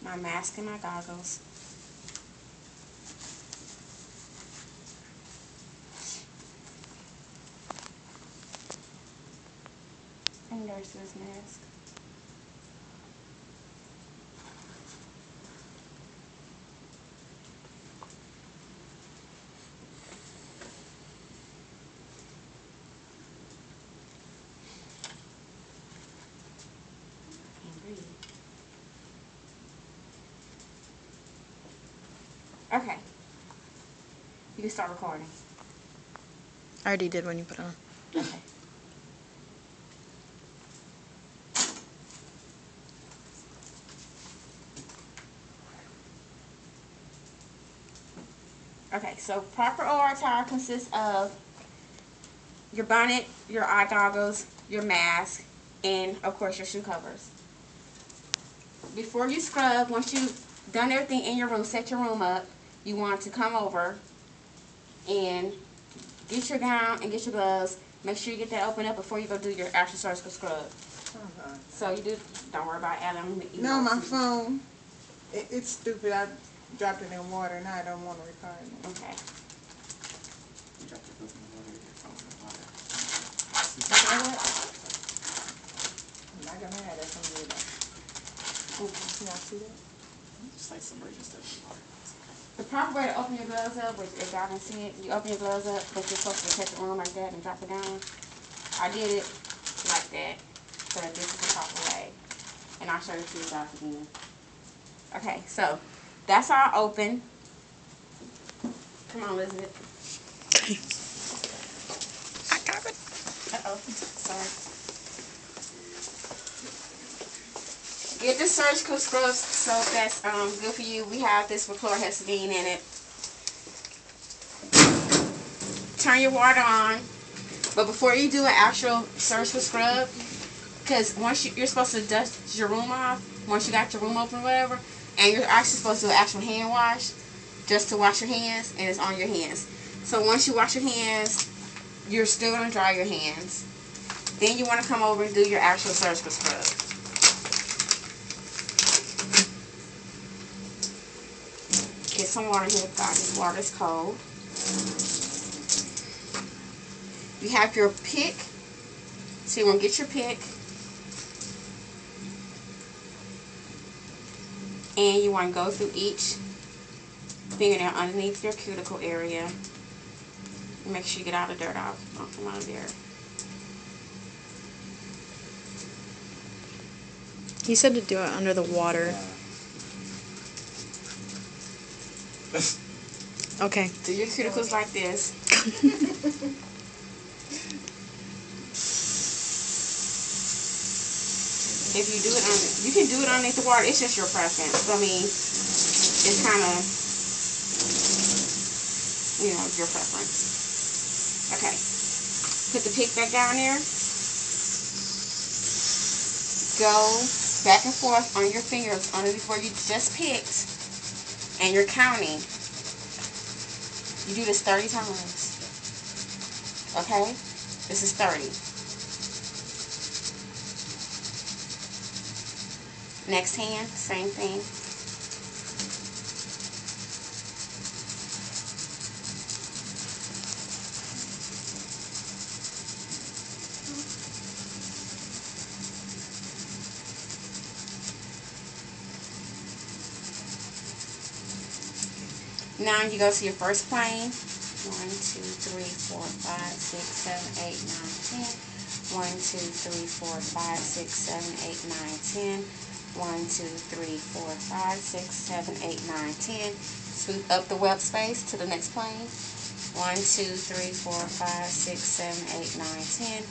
my mask and my goggles. And nurse's mask. Okay. You can start recording. I already did when you put it on. Okay. Okay, so proper OR attire consists of your bonnet, your eye goggles, your mask, and of course your shoe covers. Before you scrub, once you've done everything in your room, set your room up, you want to come over and get your gown and get your gloves. Make sure you get that open up before you go do your actual surgical scrub. So you do, don't worry about Adam. No, my phone. It's stupid. I dropped it in water and I don't want to record it. Okay. You dropped your book in the water, your phone's in the water. Okay, what? I'm not going to have that from you though. Can y'all see that? Just like submerging stuff in water. It's okay. The proper way to open your gloves up, which if y'all can see it, you open your gloves up, but you're supposed to touch the arm like that and drop it down. I did it like that, so this is the proper way. And I'll show it to you guys again. Okay, so that's all open. Come on, Elizabeth. I got it. Uh-oh, sorry. Get the surgical scrub soap that's good for you. We have this with chlorhexidine in it. Turn your water on, but before you do an actual surgical scrub, because once you're supposed to dust your room off, once you got your room open or whatever, and you're actually supposed to do an actual hand wash, just to wash your hands, and it's on your hands. So once you wash your hands, you're still going to dry your hands. Then you want to come over and do your actual surgical scrub. Get some water here, guys. This water is cold. You have your pick. So you want to get your pick. And you want to go through each fingernail underneath your cuticle area. Make sure you get all the dirt out. Don't come out of there. He said to do it under the water. Okay. Do your cuticles like this. If you do it on, you can do it underneath the water. It's just your preference. I mean, it's kind of, you know, your preference. Okay. Put the pick back down there. Go back and forth on your fingers underneath where you just picked, and you're counting. You do this 30 times. Okay? This is 30. Next hand, same thing. Now you go to your first plane. 1, 2, 3, 4, 5, 6, 7, 8, 9, 10. 1, 2, 3, 4, 5, 6, 7, 8, 9, 10. 1, 2, 3, 4, 5, 6, 7, 8, 9, 10. Sweep up the web space to the next plane. 1, 2, 3, 4, 5, 6, 7, 8, 9, 10.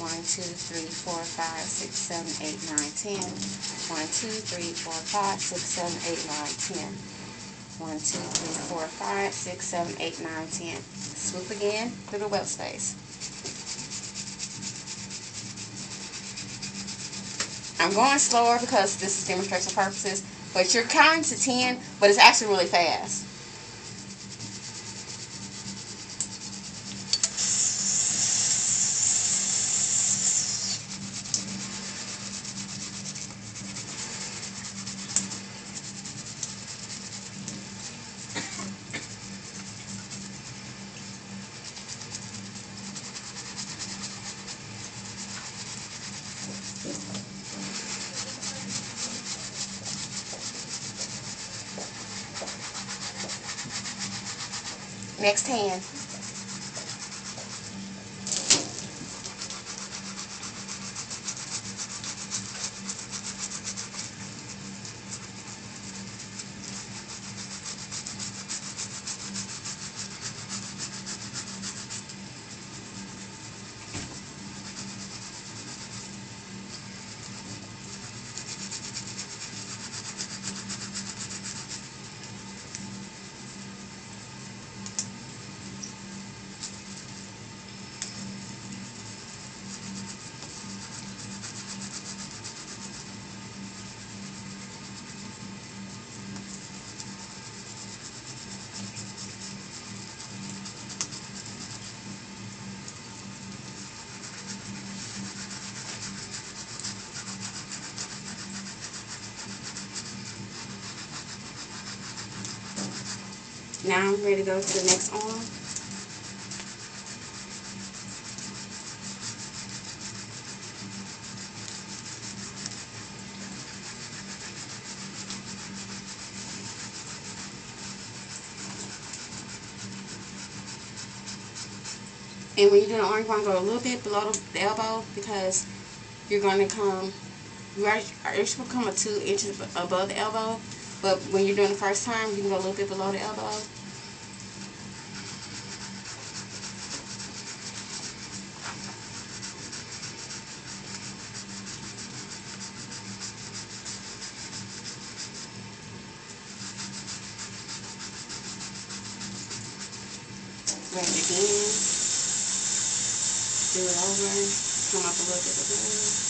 1, 2, 3, 4, 5, 6, 7, 8, 9, 10. 1, 2, 3, 4, 5, 6, 7, 8, 9, 10. 1, 2, 3, 4, 5, 6, 7, 8, 9, 10. Swoop again through the web space. I'm going slower because this is demonstration purposes, but you're counting to 10, but it's actually really fast. Next hand. Now I'm ready to go to the next arm. And when you're doing the arm, you're going to go a little bit below the elbow because you're going to come, you're supposed to come 2 inches above the elbow. But when you're doing the first time, you can go a little bit below the elbow. Grab it again. Do it over. Come up a little bit again.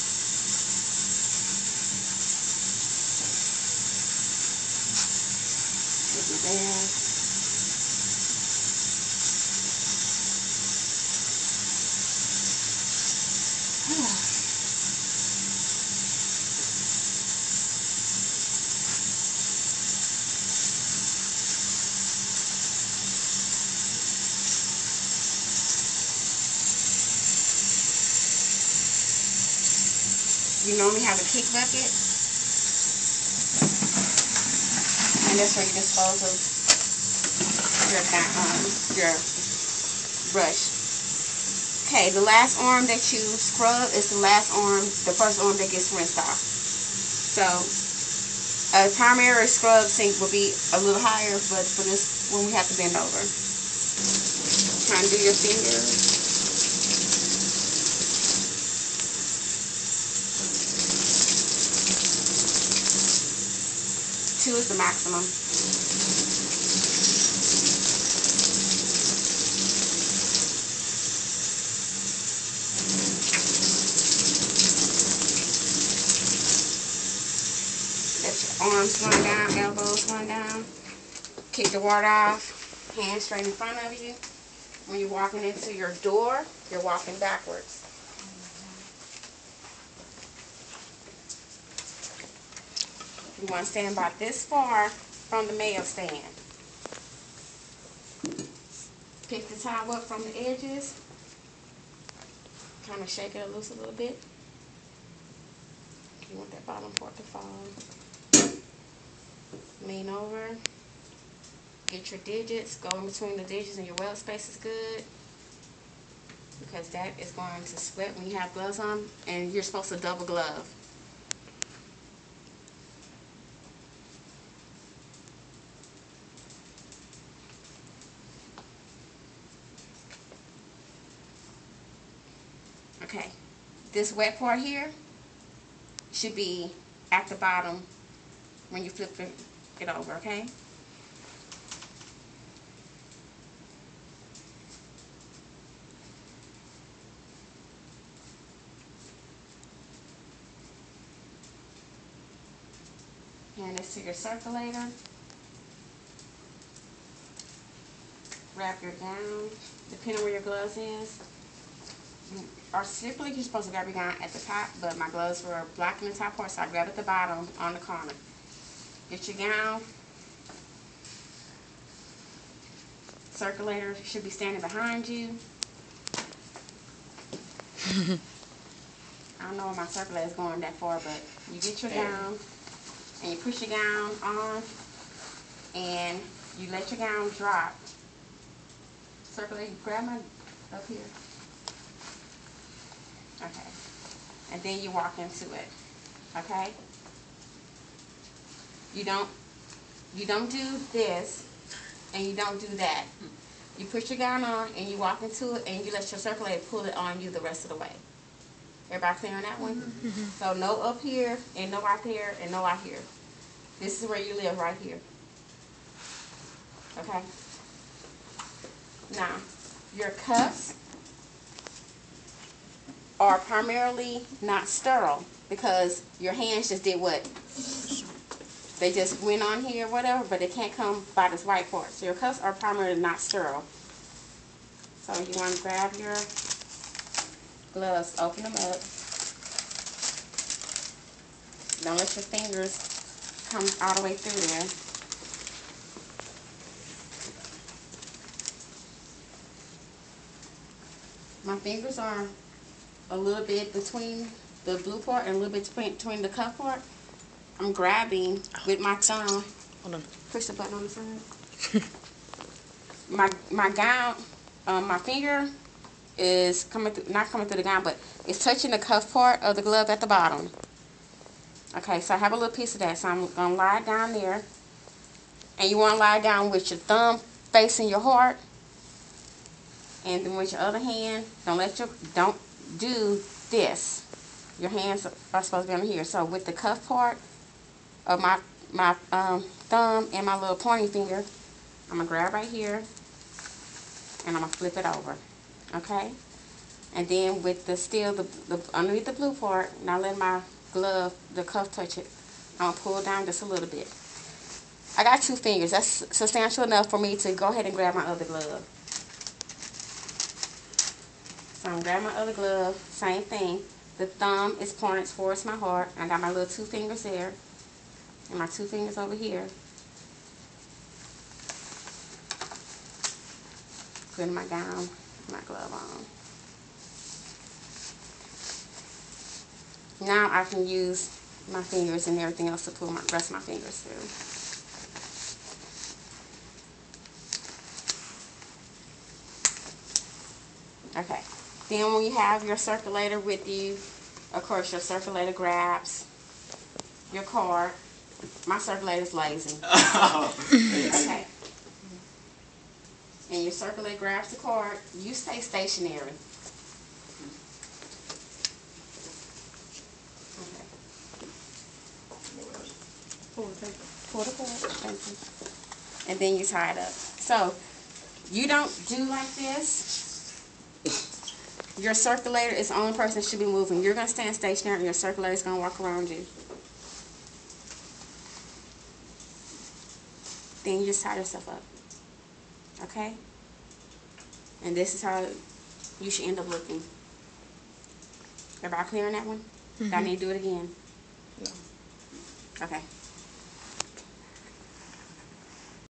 Take my bag. You normally have a kick bucket, and that's where you dispose of your brush. Okay, the last arm that you scrub is the first arm that gets rinsed off. So a primary scrub sink will be a little higher, but for this one we have to bend over. Try and do your fingers. 2 is the maximum. Let your arms run down, elbows run down. Kick the water off, hands straight in front of you. When you're walking into your door, you're walking backwards. You want to stand about this far from the mail stand. Pick the towel up from the edges. Kind of shake it loose a little bit. You want that bottom part to fall. Lean over. Get your digits. Go in between the digits and your welt space is good. Because that is going to sweat when you have gloves on. And you're supposed to double glove. Okay, this wet part here should be at the bottom when you flip it over, okay? Hand this to your circulator. Wrap your gown, depending on where your gloves is. Typically, you're supposed to grab your gown at the top, but my gloves were blocking the top part, so I grab at the bottom on the corner. Get your gown. Circulator should be standing behind you. I don't know where my circulator is going that far, but you get your gown, and you push your gown on, and you let your gown drop circulate, grab my up here. Okay. And then you walk into it. Okay? You don't do this and you don't do that. You put your gown on and you walk into it and you let your circulator pull it on you the rest of the way. Everybody clear on that one? Mm-hmm. So no up here and no out there and no out here. This is where you live, right here. Okay? Now, your cuffs are primarily not sterile because your hands just did what? They just went on here, whatever, but they can't come by this white part. So your cuffs are primarily not sterile. So you want to grab your gloves, open them up. Don't let your fingers come all the way through there. My fingers are a little bit between the blue part and a little bit between the cuff part. I'm grabbing with my thumb. Hold on. Push the button on the side. my gown, my finger is coming through, not coming through the gown, but it's touching the cuff part of the glove at the bottom. Okay, so I have a little piece of that, so I'm gonna lie down there, and you want to lie down with your thumb facing your heart, and then with your other hand, don't do this. Your hands are supposed to be on here. So with the cuff part of my thumb and my little pointing finger, I'm gonna grab right here, and I'm gonna flip it over. Okay, and then with the underneath the blue part, now let my glove, the cuff touch it. I'm gonna pull down just a little bit. I got 2 fingers. That's substantial enough for me to go ahead and grab my other glove. So I'm grabbing my other glove, same thing. The thumb is pointed towards my heart. I got my little 2 fingers there, and my 2 fingers over here. Putting my gown, my glove on. Now I can use my fingers and everything else to pull my rest of my fingers through. Okay. Then when you have your circulator with you, of course your circulator grabs your card. My circulator's lazy. Okay. And your circulator grabs the card. You stay stationary. Okay. Pull the cord. Thank you. And then you tie it up. So you don't do like this. Your circulator is the only person that should be moving. You're going to stand stationary and your circulator is going to walk around you. Then you just tie yourself up. Okay? And this is how you should end up looking. Everybody clear on that one? Do I need to do it again? No. Okay.